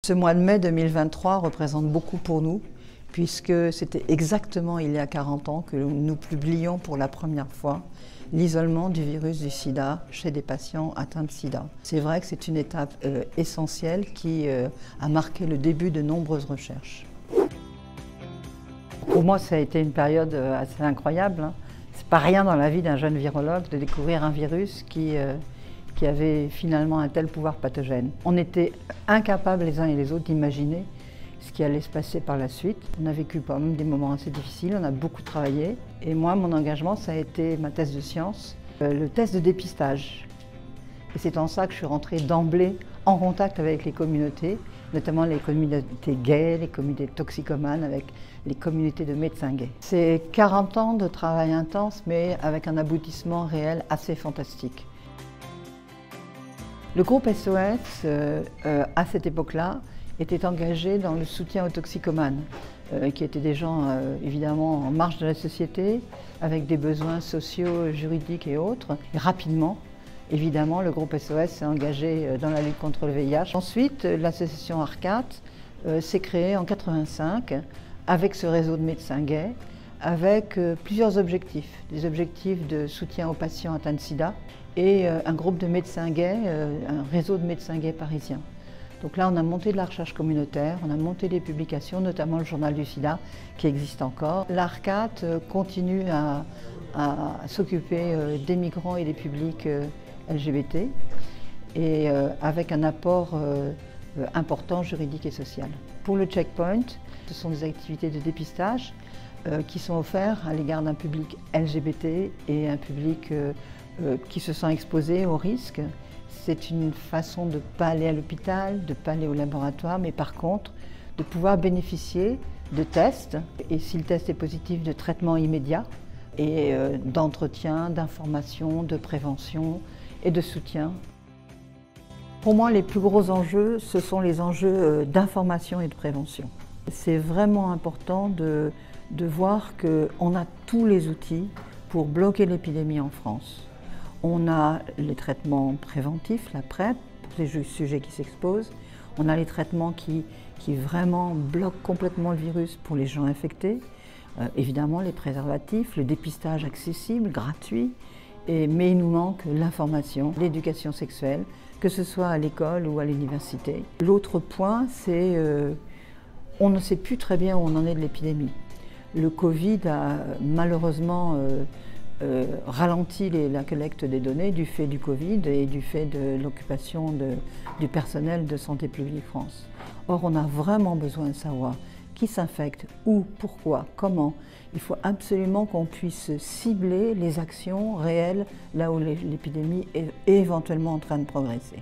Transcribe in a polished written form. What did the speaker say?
Ce mois de mai 2023 représente beaucoup pour nous, puisque c'était exactement il y a 40 ans que nous publions pour la première fois l'isolement du virus du sida chez des patients atteints de sida. C'est vrai que c'est une étape essentielle qui a marqué le début de nombreuses recherches. Pour moi, ça a été une période assez incroyable. C'est pas rien dans la vie d'un jeune virologue de découvrir un virus qui avait finalement un tel pouvoir pathogène. On était incapables les uns et les autres d'imaginer ce qui allait se passer par la suite. On a vécu quand même des moments assez difficiles, on a beaucoup travaillé. Et moi, mon engagement, ça a été ma thèse de science, le test de dépistage. Et c'est en ça que je suis rentrée d'emblée en contact avec les communautés, notamment les communautés gays, les communautés toxicomanes, avec les communautés de médecins gays. C'est 40 ans de travail intense, mais avec un aboutissement réel assez fantastique. Le groupe SOS, à cette époque-là, était engagé dans le soutien aux toxicomanes, qui étaient des gens évidemment en marge de la société, avec des besoins sociaux, juridiques et autres. Et rapidement, évidemment, le groupe SOS s'est engagé dans la lutte contre le VIH. Ensuite, l'association ARCAT s'est créée en 1985 avec ce réseau de médecins gays, avec plusieurs objectifs. Des objectifs de soutien aux patients atteints de sida et un groupe de médecins gays, un réseau de médecins gays parisiens. Donc là, on a monté de la recherche communautaire, on a monté des publications, notamment le journal du sida, qui existe encore. L'ARCAT continue à s'occuper des migrants et des publics LGBT, et avec un apport important juridique et social. Pour le checkpoint, ce sont des activités de dépistage qui sont offertes à l'égard d'un public LGBT et un public qui se sent exposé au risque. C'est une façon de ne pas aller à l'hôpital, de ne pas aller au laboratoire, mais par contre de pouvoir bénéficier de tests, et si le test est positif, de traitements immédiats, et d'entretien, d'information, de prévention et de soutien. Pour moi, les plus gros enjeux, ce sont les enjeux d'information et de prévention. C'est vraiment important de voir qu'on a tous les outils pour bloquer l'épidémie en France. On a les traitements préventifs, la PrEP, pour les sujets qui s'exposent. On a les traitements qui vraiment bloquent complètement le virus pour les gens infectés. Évidemment, les préservatifs, le dépistage accessible, gratuit. Mais il nous manque l'information, l'éducation sexuelle, que ce soit à l'école ou à l'université. L'autre point, c'est on ne sait plus très bien où on en est de l'épidémie. Le Covid a malheureusement ralenti la collecte des données du fait du Covid et du fait de l'occupation du personnel de Santé publique France. Or, on a vraiment besoin de savoir qui s'infecte, où, pourquoi, comment. Il faut absolument qu'on puisse cibler les actions réelles là où l'épidémie est éventuellement en train de progresser.